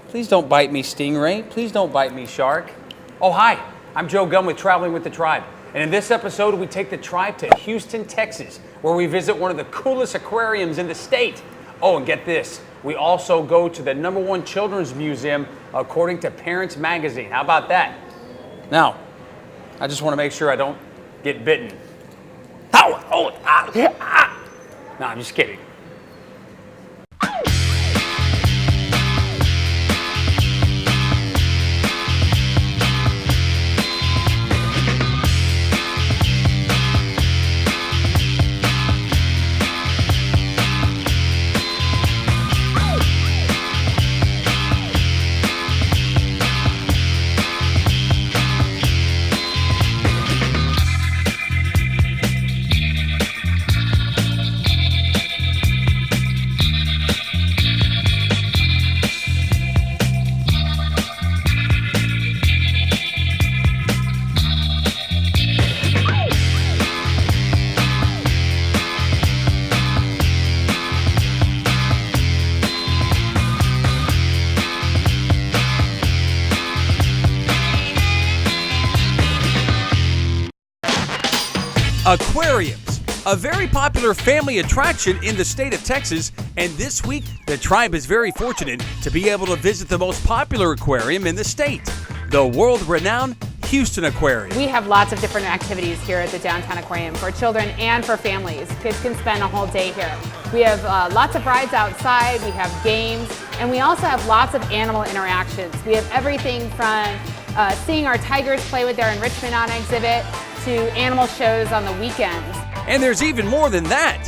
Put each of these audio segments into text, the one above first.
Please don't bite me, Stingray. Please don't bite me, Shark. Oh, hi. I'm Joe Gumm with Traveling with the Tribe. And in this episode, we take the tribe to Houston, Texas, where we visit one of the coolest aquariums in the state. Oh, and get this. We also go to the #1 children's museum, according to Parents Magazine. How about that? Now, I just want to make sure I don't get bitten. Ow! Oh! Ah! Ah! No, I'm just kidding. Aquariums, a very popular family attraction in the state of Texas, and this week the tribe is very fortunate to be able to visit the most popular aquarium in the state, the world-renowned Houston Aquarium. We have lots of different activities here at the Downtown Aquarium for children and for families. Kids can spend a whole day here. We have lots of rides outside, we have games, and we also have lots of animal interactions. We have everything from seeing our tigers play with their enrichment on exhibit to animal shows on the weekends. And there's even more than that.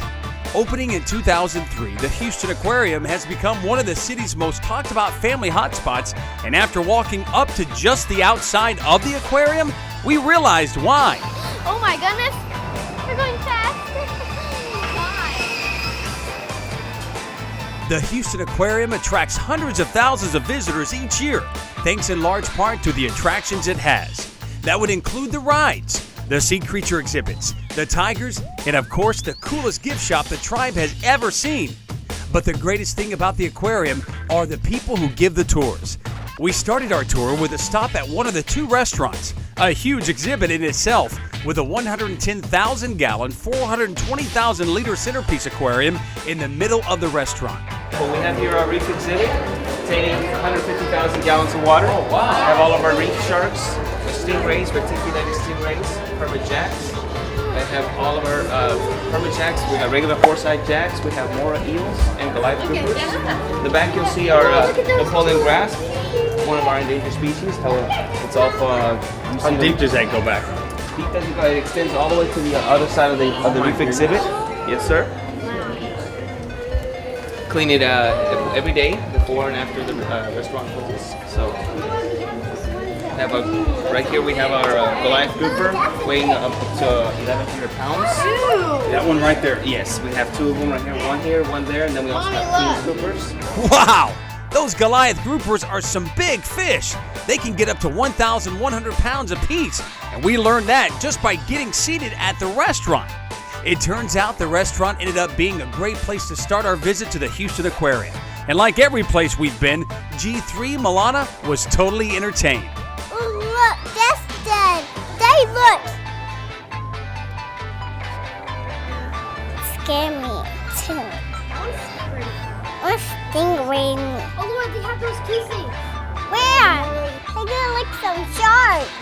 Opening in 2003, the Houston Aquarium has become one of the city's most talked about family hotspots, and after walking up to just the outside of the aquarium, we realized why. Oh my goodness, we're going fast. Why? The Houston Aquarium attracts hundreds of thousands of visitors each year, thanks in large part to the attractions it has. That would include the rides, the sea creature exhibits, the tigers, and of course the coolest gift shop the tribe has ever seen. But the greatest thing about the aquarium are the people who give the tours. We started our tour with a stop at one of the 2 restaurants, a huge exhibit in itself, with a 110,000-gallon, 420,000-liter centerpiece aquarium in the middle of the restaurant. Well, we have here our reef exhibit, containing 150,000 gallons of water. Oh, wow. We have all of our reef sharks, stingrays, reticulated stingrays, permit jacks. I have all of our permit jacks. We have regular 4-side jacks. We have mora eels and Goliath groupers. In the back you'll see our Napoleon grass, one of our endangered species. It's all How deep does that go back? Deep as it goes. It extends all the way to the other side of the reef exhibit. Yes, sir. Clean it every day before and after the restaurant closes. So. Right here we have our Goliath grouper weighing up to 1,100 pounds. That one right there. Yes, we have 2 of them right here, one here, one there, and then we also have 2 groupers. Wow! Those Goliath groupers are some big fish. They can get up to 1,100 pounds apiece, and we learned that just by getting seated at the restaurant. It turns out the restaurant ended up being a great place to start our visit to the Houston Aquarium. And like every place we've been, G3 Milana was totally entertained. Look, that's dead. They look. Scare me too. Or stingray me. Oh look, they have those 2 things. Where? They're gonna lick some sharks.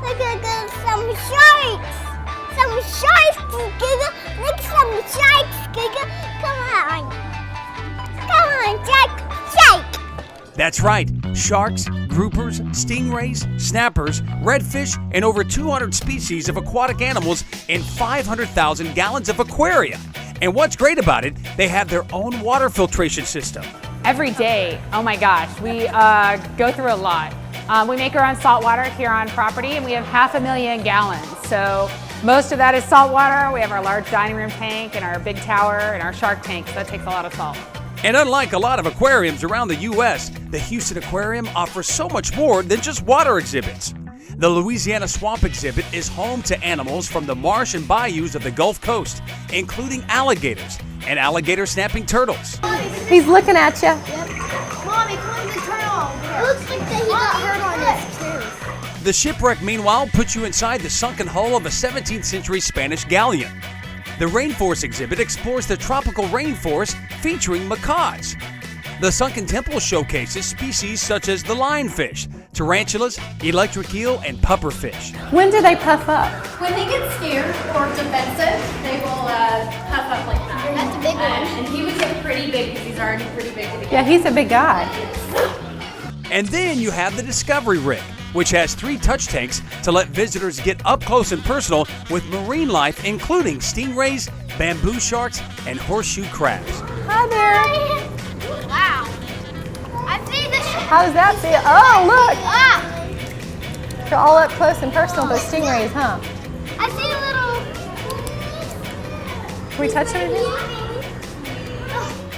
They're gonna get some sharks. Some sharks, Giga. Lick some sharks, Giga. Come on. Come on, Jack. Shake. That's right, sharks, groupers, stingrays, snappers, redfish, and over 200 species of aquatic animals in 500,000 gallons of aquarium. And what's great about it, they have their own water filtration system. Every day, oh my gosh, we go through a lot. We make our own salt water here on property, and we have 500,000 gallons. So most of that is salt water. We have our large dining room tank and our big tower and our shark tank, so that takes a lot of salt. And unlike a lot of aquariums around the U.S., the Houston Aquarium offers so much more than just water exhibits. The Louisiana Swamp exhibit is home to animals from the marsh and bayous of the Gulf Coast, including alligators and alligator snapping turtles. He's looking at you. Yep. The shipwreck, meanwhile, puts you inside the sunken hull of a 17th century Spanish galleon. The rainforest exhibit explores the tropical rainforest featuring macaws. The sunken temple showcases species such as the lionfish, tarantulas, electric eel, and pufferfish. When do they puff up? When they get scared or defensive, they will puff up like that. That's a big one. And he would get pretty big because he's already pretty big to begin. Yeah, he's a big guy. And then you have the Discovery Rig, which has 3 touch tanks to let visitors get up close and personal with marine life, including stingrays, bamboo sharks, and horseshoe crabs. Hi there. Wow. I see the How does that feel? Oh, look. Ah! You're all up close and personal with stingrays, huh? I see a little. Can we touch them again?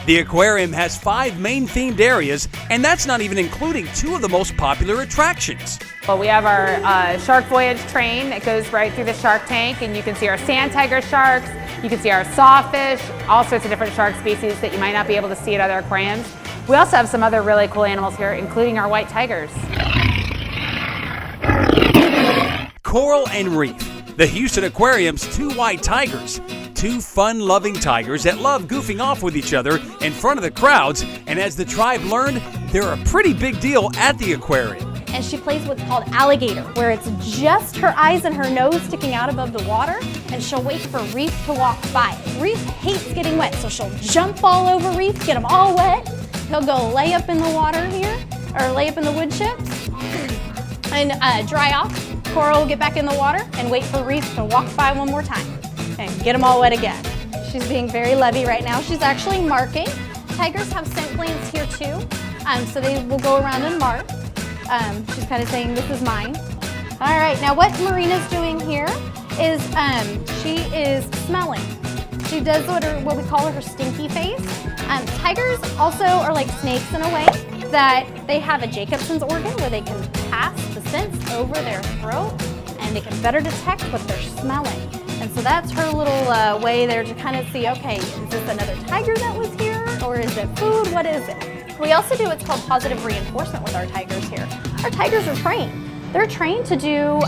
The aquarium has 5 main themed areas, and that's not even including 2 of the most popular attractions. Well, we have our shark voyage train that goes right through the shark tank, and you can see our sand tiger sharks, you can see our sawfish, all sorts of different shark species that you might not be able to see at other aquariums. We also have some other really cool animals here, including our white tigers. Coral and Reef, the Houston Aquarium's 2 white tigers. 2 fun-loving tigers that love goofing off with each other in front of the crowds, and as the tribe learned, they're a pretty big deal at the aquarium. And she plays what's called alligator, where it's just her eyes and her nose sticking out above the water, and she'll wait for Reef to walk by. Reef hates getting wet, so she'll jump all over Reef, get him all wet. He'll go lay up in the water here, or lay up in the wood chips, and dry off. Coral will get back in the water and wait for Reef to walk by one more time and get them all wet again. She's being very lovey right now. She's actually marking. Tigers have scent glands here too, so they will go around and mark. She's kind of saying, this is mine. All right, now what Marina's doing here is she is smelling. She does what we call her stinky face. Tigers also are like snakes in a way, that they have a Jacobson's organ where they can pass the scents over their throat and they can better detect what they're smelling. And so that's her little way there to kind of see, okay, is this another tiger that was here, or is it food? What is it? We also do what's called positive reinforcement with our tigers here. Our tigers are trained. They're trained to do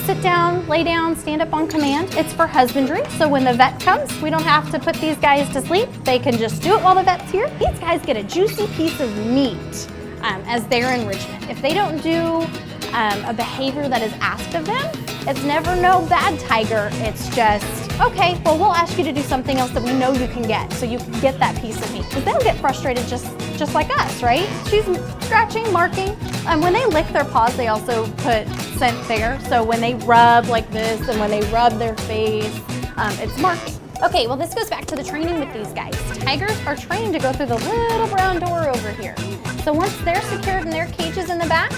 sit down, lay down, stand up on command. It's for husbandry, so when the vet comes, we don't have to put these guys to sleep. They can just do it while the vet's here. These guys get a juicy piece of meat as their enrichment. If they don't do a behavior that is asked of them, it's never no bad tiger. It's just, okay, well, we'll ask you to do something else that we know you can get, so you can get that piece of meat. Because they'll get frustrated just like us, right? She's scratching, marking. When they lick their paws, they also put scent there. So when they rub like this and when they rub their face, it's marked. Okay, well, this goes back to the training with these guys. Tigers are trained to go through the little brown door over here. So once they're secured in their cages in the back,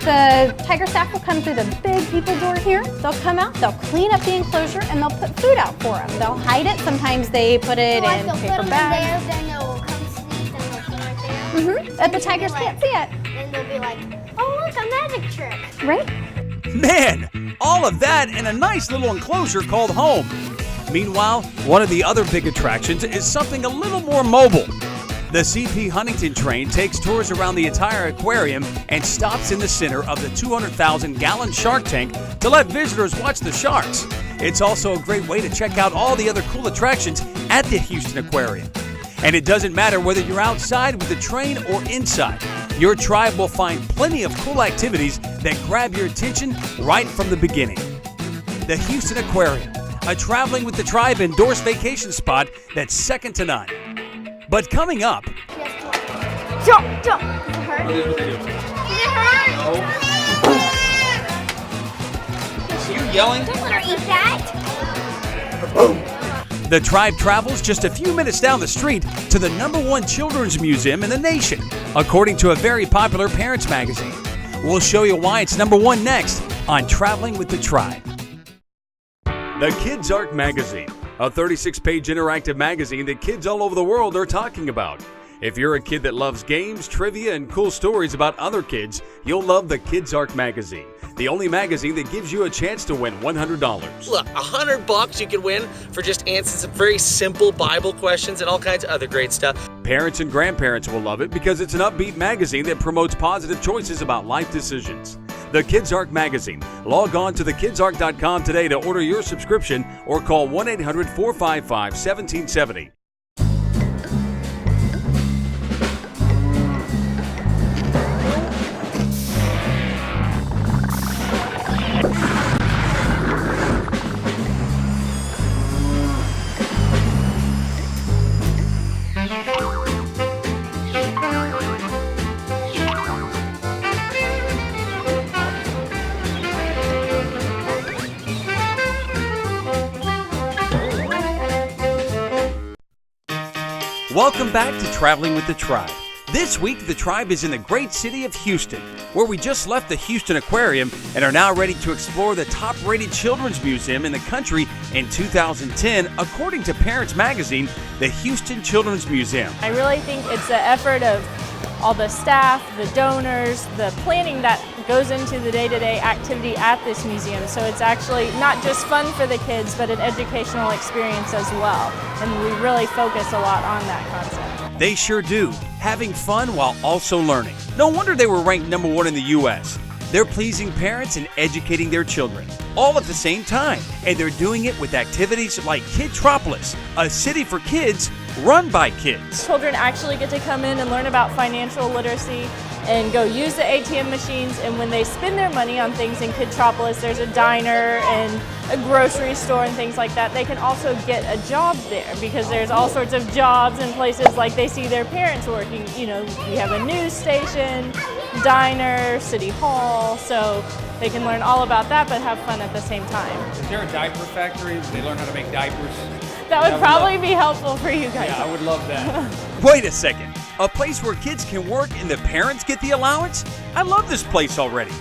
the tiger staff will come through the big people door here. They'll come out, they'll clean up the enclosure, and they'll put food out for them. They'll hide it. Sometimes they put it in paper bags. Then they'll come sneak and they'll come right there. If the tigers can't see it. Then they'll be like, oh, look, a magic trick. Right? Man, all of that in a nice little enclosure called home. Meanwhile, one of the other big attractions is something a little more mobile. The C.P. Huntington train takes tours around the entire aquarium and stops in the center of the 200,000-gallon shark tank to let visitors watch the sharks. It's also a great way to check out all the other cool attractions at the Houston Aquarium. And it doesn't matter whether you're outside with the train or inside. Your tribe will find plenty of cool activities that grab your attention right from the beginning. The Houston Aquarium, a Traveling with the Tribe endorsed vacation spot that's second to none. But coming up, Jump, jump. Does it hurt? Does it hurt? So you're yelling? Don't let her eat that. the tribe travels just a few minutes down the street to the #1 children's museum in the nation, according to a very popular parents magazine. We'll show you why it's #1 next on Traveling with the Tribe. The Kids Arc Magazine, a 36-page interactive magazine that kids all over the world are talking about. If you're a kid that loves games, trivia, and cool stories about other kids, you'll love the Kids Arc Magazine, the only magazine that gives you a chance to win $100. Look, $100 you can win for just answering some very simple Bible questions and all kinds of other great stuff. Parents and grandparents will love it because it's an upbeat magazine that promotes positive choices about life decisions. The Kids Ark magazine. Log on to thekidsark.com today to order your subscription or call 1-800-455-1770. Welcome back to Traveling with the Tribe. This week, the Tribe is in the great city of Houston, where we just left the Houston Aquarium and are now ready to explore the top-rated children's museum in the country in 2010, according to Parents Magazine, the Houston Children's Museum. I really think it's the effort of all the staff, the donors, the planning that goes into the day-to-day activity at this museum. So it's actually not just fun for the kids, but an educational experience as well. And we really focus a lot on that concept. They sure do, having fun while also learning. No wonder they were ranked #1 in the U.S. They're pleasing parents and educating their children, all at the same time. And they're doing it with activities like Kidtropolis, a city for kids run by kids. Children actually get to come in and learn about financial literacy and go use the ATM machines, and when they spend their money on things in Kidtropolis, there's a diner and a grocery store and things like that, they can also get a job there because there's all sorts of jobs and places like they see their parents working. You know, we have a news station, diner, city hall, so they can learn all about that but have fun at the same time. Is there a diaper factory? Do they learn how to make diapers? That would probably be helpful for you guys. Yeah, I would love that. Wait a second. A place where kids can work and the parents get the allowance? I love this place already.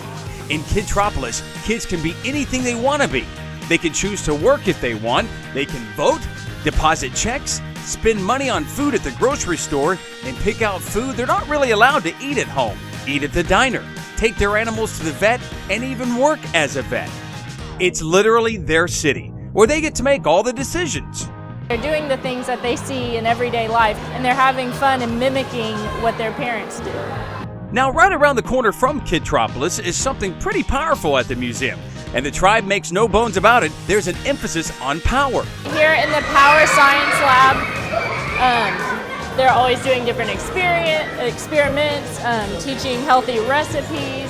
In Kidtropolis, kids can be anything they want to be. They can choose to work if they want, they can vote, deposit checks, spend money on food at the grocery store, and pick out food they're not really allowed to eat at home, eat at the diner, take their animals to the vet, and even work as a vet. It's literally their city, where they get to make all the decisions. They're doing the things that they see in everyday life, and they're having fun and mimicking what their parents do. Now, right around the corner from Kidtropolis is something pretty powerful at the museum, and the Tribe makes no bones about it. There's an emphasis on power. Here in the Power Science Lab, they're always doing different experiments, teaching healthy recipes,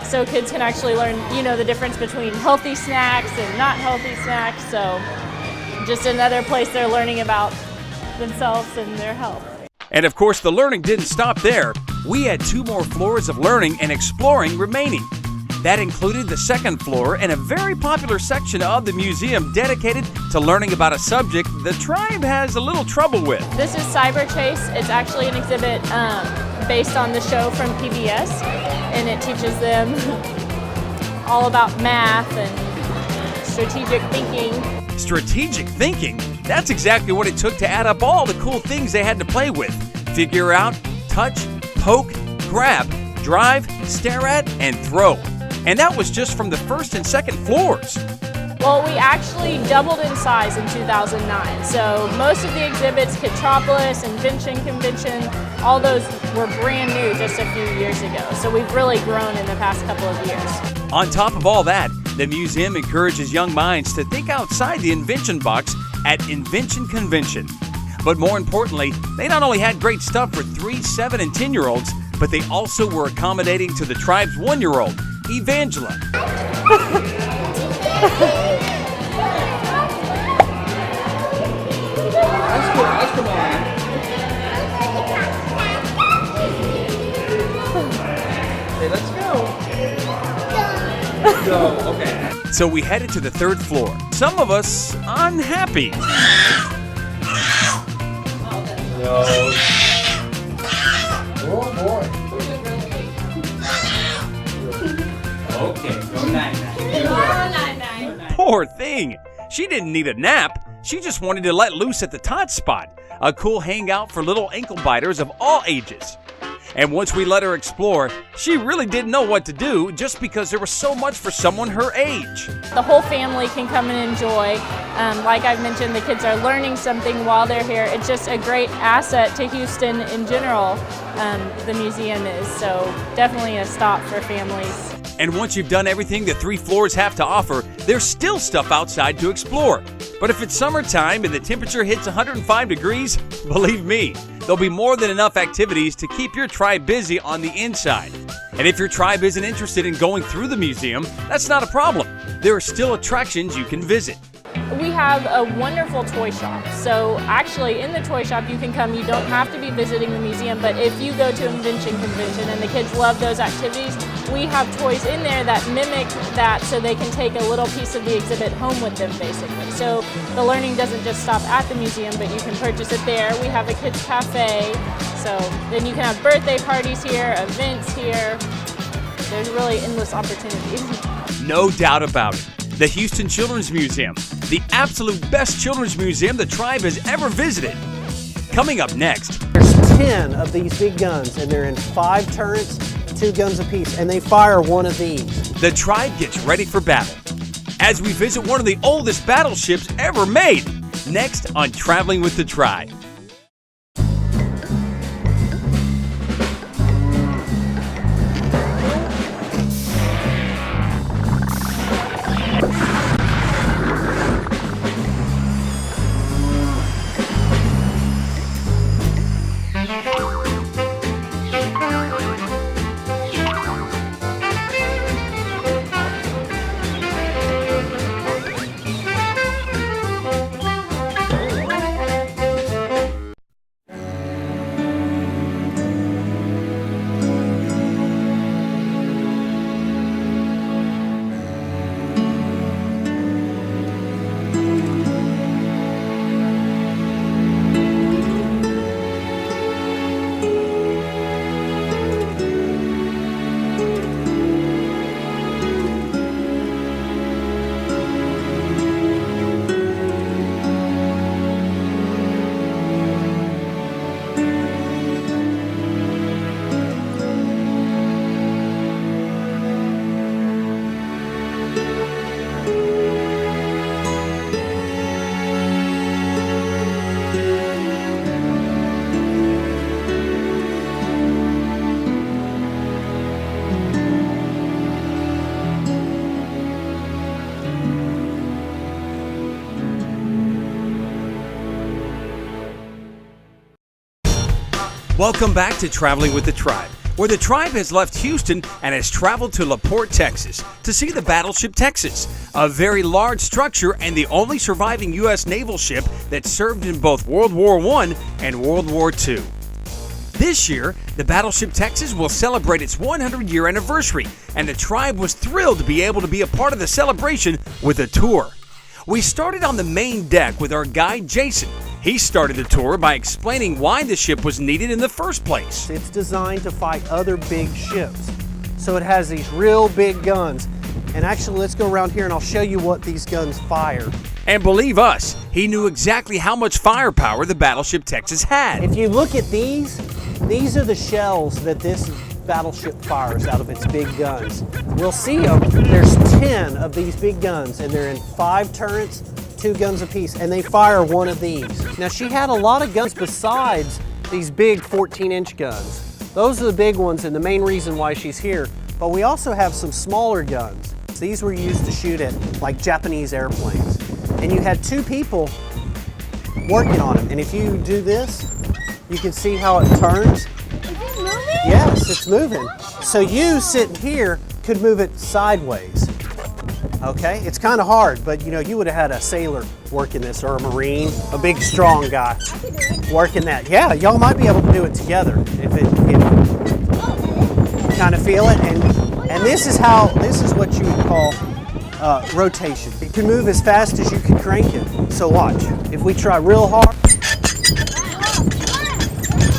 so kids can actually learn, you know, the difference between healthy snacks and not healthy snacks. So just another place they're learning about themselves and their health. And of course, the learning didn't stop there. We had 2 more floors of learning and exploring remaining. That included the second floor and a very popular section of the museum dedicated to learning about a subject the Tribe has a little trouble with. This is Cyber Chase. It's actually an exhibit based on the show from PBS, and it teaches them all about math and strategic thinking. Strategic thinking? That's exactly what it took to add up all the cool things they had to play with. Figure out, touch, poke, grab, drive, stare at, and throw. And that was just from the first and second floors. Well, we actually doubled in size in 2009. So most of the exhibits, Kidtropolis, Invention Convention, all those were brand new just a few years ago. So we've really grown in the past couple of years. On top of all that, the museum encourages young minds to think outside the invention box at Invention Convention. But more importantly, they not only had great stuff for 3, 7, and 10-year-olds, but they also were accommodating to the Tribe's 1-year-old, Evangela. Let's come on. Okay, let's go. Go. Okay. So we headed to the 3rd floor. Some of us unhappy. No. Oh boy. Okay, go night-night. Poor thing. She didn't need a nap. She just wanted to let loose at the Tot Spot, a cool hangout for little ankle biters of all ages. And once we let her explore, she really didn't know what to do just because there was so much for someone her age. The whole family can come and enjoy. Like I've mentioned, the kids are learning something while they're here. It's just a great asset to Houston in general, the museum is. So definitely a stop for families. And once you've done everything the 3 floors have to offer, there's still stuff outside to explore. But if it's summertime and the temperature hits 105 degrees, believe me, there'll be more than enough activities to keep your tribe busy on the inside. And if your tribe isn't interested in going through the museum, that's not a problem. There are still attractions you can visit. We have a wonderful toy shop. So actually in the toy shop you can come, you don't have to be visiting the museum, but if you go to Invention Convention and the kids love those activities, we have toys in there that mimic that so they can take a little piece of the exhibit home with them basically. So the learning doesn't just stop at the museum, but you can purchase it there. We have a kids cafe, so then you can have birthday parties here, events here. There's really endless opportunities. No doubt about it. The Houston Children's Museum, the absolute best children's museum the tribe has ever visited. Coming up next. There's 10 of these big guns, and they're in 5 turrets, 2 guns apiece, and they fire one of these. The tribe gets ready for battle as we visit one of the oldest battleships ever made. Next on Traveling with the Tribe. Welcome back to Traveling with the Tribe, where the tribe has left Houston and has traveled to LaPorte, Texas, to see the battleship Texas, a very large structure and the only surviving U.S. naval ship that served in both World War I and World War II. This year, the battleship Texas will celebrate its 100-year anniversary, and the tribe was thrilled to be able to be a part of the celebration with a tour. We started on the main deck with our guide, Jason. He started the tour by explaining why the ship was needed in the first place. It's designed to fight other big ships. So it has these real big guns. And actually, let's go around here and I'll show you what these guns fire. And believe us, he knew exactly how much firepower the battleship Texas had. If you look at these are the shells that this battleship fires out of its big guns. We'll see them. There's 10 of these big guns, and they're in 5 turrets, 2 guns apiece, and they fire one of these. Now, she had a lot of guns besides these big 14-inch guns. Those are the big ones and the main reason why she's here. But we also have some smaller guns. These were used to shoot at like Japanese airplanes. And you had 2 people working on it. And if you do this, you can see how it turns. Is it moving? Yes, it's moving. So you sitting here could move it sideways. Okay, it's kind of hard, but you know, you would have had a sailor working this or a Marine, a big strong guy working that. Yeah, y'all might be able to do it together if kind of feel it. And this is what you would call rotation. It can move as fast as you can crank it. So watch, if we try real hard,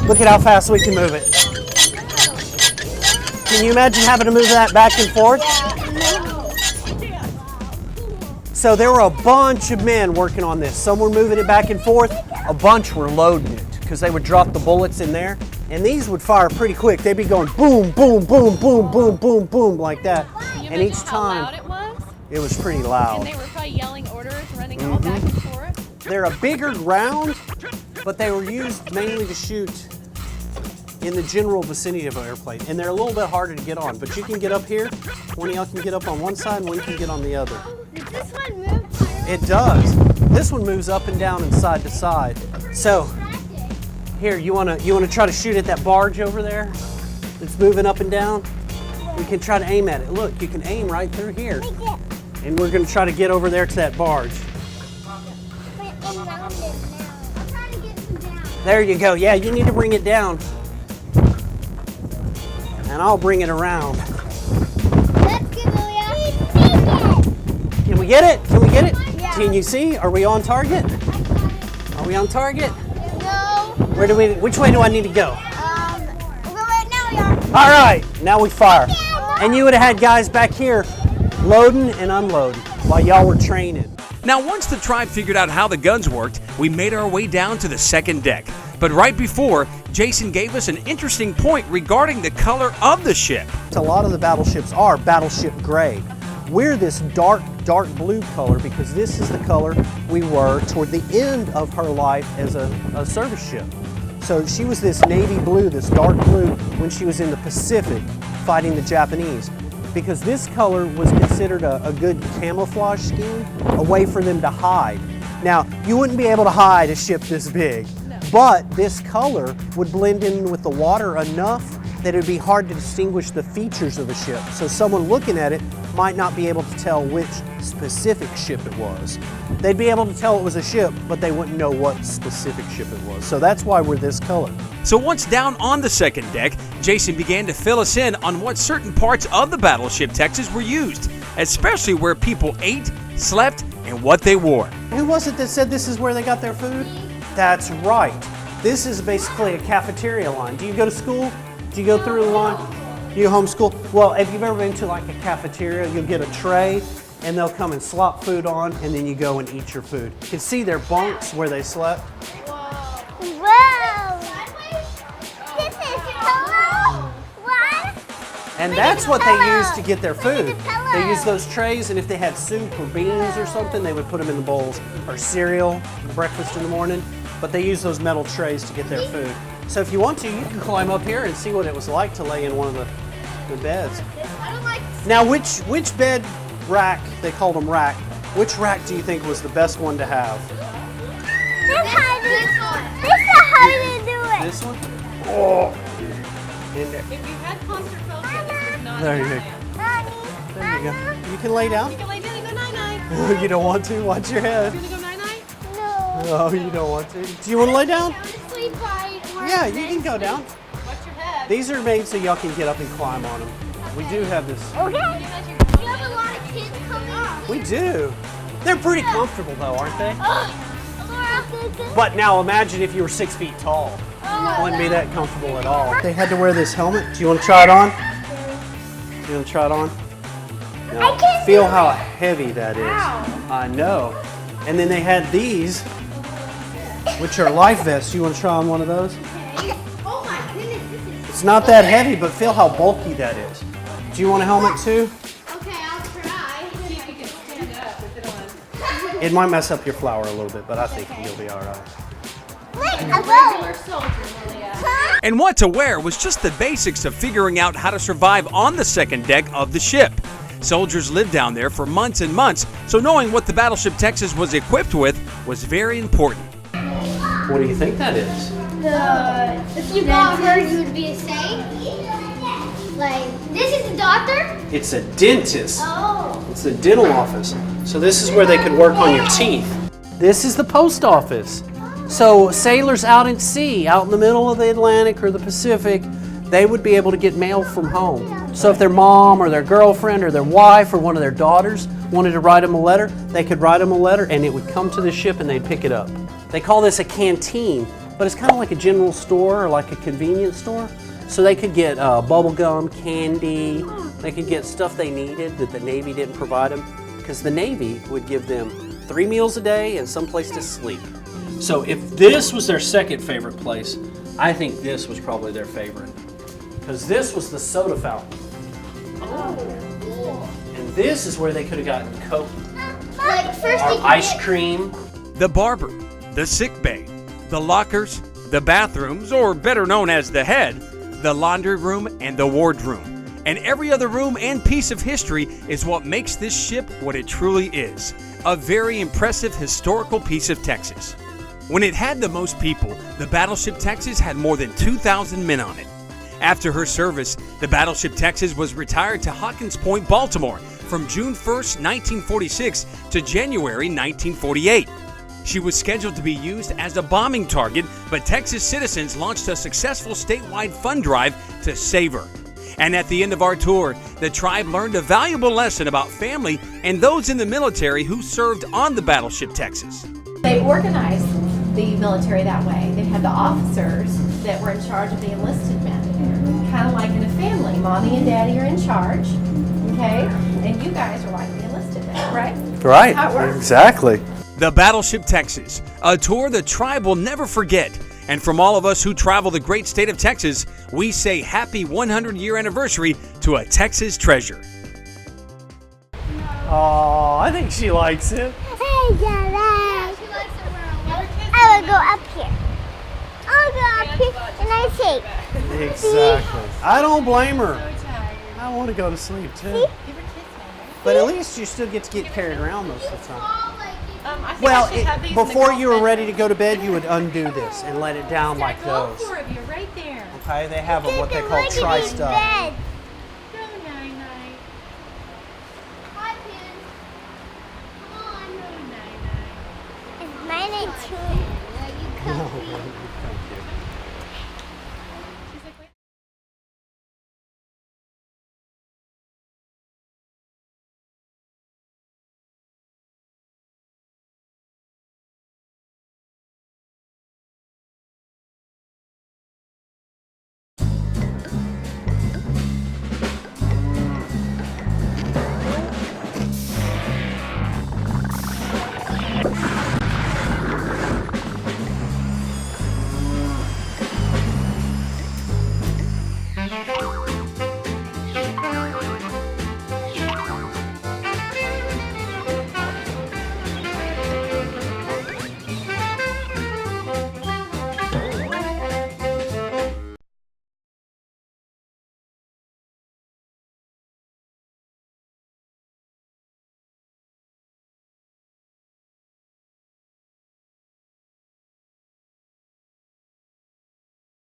look at how fast we can move it. Can you imagine having to move that back and forth? So there were a bunch of men working on this. Some were moving it back and forth. A bunch were loading it because they would drop the bullets in there. And these would fire pretty quick. They'd be going boom, boom, boom, boom, boom, boom, boom, like that. And each time, it was pretty loud. And they were probably yelling orders, running all back and forth. They're a bigger ground, but they were used mainly to shoot in the general vicinity of an airplane, and they're a little bit harder to get on, but you can get up here. One of y'all can get up on one side, and one can get on the other. Does this one move? It does. This one moves up and down and side to side. So here, you wanna try to shoot at that barge over there? It's moving up and down. We can try to aim at it. Look, you can aim right through here. And we're gonna try to get over there to that barge. There you go. Yeah, you need to bring it down. And I'll bring it around. Can we get it? Can we get it? Yeah. Can you see? Are we on target? Are we on target? No. Which way do I need to go? Right now we are. All right, now we fire. And you would have had guys back here loading and unloading while y'all were training. Now, once the tribe figured out how the guns worked, we made our way down to the second deck. But right before, Jason gave us an interesting point regarding the color of the ship. A lot of the battleships are battleship gray. We're this dark blue color because this is the color we were toward the end of her life as a service ship. So she was this navy blue, this dark blue, when she was in the Pacific fighting the Japanese. Because this color was considered a good camouflage scheme, a way for them to hide. Now, you wouldn't be able to hide a ship this big, but this color would blend in with the water enough that it would be hard to distinguish the features of the ship. So someone looking at it might not be able to tell which specific ship it was. They'd be able to tell it was a ship, but they wouldn't know what specific ship it was. So that's why we're this color. So once down on the second deck, Jason began to fill us in on what certain parts of the battleship Texas were used, especially where people ate, slept, and what they wore. Who was it that said this is where they got their food? That's right. This is basically a cafeteria line. Do you go to school? Do you go through the line? You homeschool? Well, if you've ever been to like a cafeteria, you'll get a tray and they'll come and slop food on, and then you go and eat your food. You can see their bunks where they slept. Whoa! This is hello. What? And that's what they use to get their food. Look at the pillow. They use those trays, and if they had soup or beans or something, they would put them in the bowls, or cereal, breakfast in the morning. But they use those metal trays to get their food. So if you want to, you can climb up here and see what it was like to lay in one of the beds. I don't like. Now, which bed rack, they called them rack, which rack do you think was the best one to have? This is how to do it. This one? Oh. In there. If you had concert fellowship, this would not There you happen. Mommy, There you Mama. go. You can lay down. You can lay down and go night-night. You don't want to? Watch your head. You want to go night-night? No. Oh, you don't want to? Do you want to lay down? I want to sleep right where Yeah, it's you can go down. Watch your head. These are made so y'all can get up and climb on them. We do have this. Okay. You have a lot of kids coming. We do. They're pretty comfortable though, aren't they? Laura. But now imagine if you were 6 feet tall. It wouldn't be that comfortable at all. They had to wear this helmet. Do you want to try it on? You want to try it on? Now, feel how heavy that is. I know. And then they had these, which are life vests. You want to try on one of those? Oh my goodness, this is. It's not that heavy, but feel how bulky that is. Do you want a helmet too? Okay, I'll try. See if you can stand up with it on. It might mess up your flower a little bit, but I think you'll be all right. Wait, I will. Soldiers, Malia. Huh? And what to wear was just the basics of figuring out how to survive on the second deck of the ship. Soldiers lived down there for months and months, so knowing what the battleship Texas was equipped with was very important. What do you think that is? If you got hurt, you would be safe. Like, this is the doctor? It's a dentist. Oh. It's the dental office. So this is where they could work on your teeth. This is the post office. So sailors out at sea, out in the middle of the Atlantic or the Pacific, they would be able to get mail from home. So if their mom or their girlfriend or their wife or one of their daughters wanted to write them a letter, they could write them a letter and it would come to the ship and they'd pick it up. They call this a canteen, but it's kind of like a general store or like a convenience store. So they could get bubble gum, candy, they could get stuff they needed that the Navy didn't provide them, because the Navy would give them 3 meals a day and some place to sleep. So if this was their second favorite place, I think this was probably their favorite, because this was the soda fountain. And this is where they could have gotten Coke Like, first or ice cream. The barber, the sick bay, the lockers, the bathrooms, or better known as the head, the laundry room, and the wardroom. And every other room and piece of history is what makes this ship what it truly is, a very impressive historical piece of Texas. When it had the most people, the Battleship Texas had more than 2,000 men on it. After her service, the Battleship Texas was retired to Hawkins Point, Baltimore from June 1st, 1946 to January 1948. She was scheduled to be used as a bombing target, but Texas citizens launched a successful statewide fund drive to save her. And at the end of our tour, the tribe learned a valuable lesson about family and those in the military who served on the Battleship Texas. They organized the military that way. They had the officers that were in charge of the enlisted men. Kind of like in a family. Mommy and Daddy are in charge, okay? And you guys are like the enlisted men, right? Right, How it works. exactly. The Battleship Texas, a tour the tribe will never forget. And from all of us who travel the great state of Texas, we say happy 100-year anniversary to a Texas treasure. Oh, I think she likes it. Hey, Dad. I will go up here. I'll go up here and I take. Exactly. I don't blame her. I want to go to sleep too. But at least you still get to get carried around most of the time. Well, before you were ready to go to bed, you would undo this and let it down like those. All four of you right there. Okay, they have what they call tri-stub. Bed. Go night-night. Hi, Pin. Come on. Go night-night. It's mine and two. You come.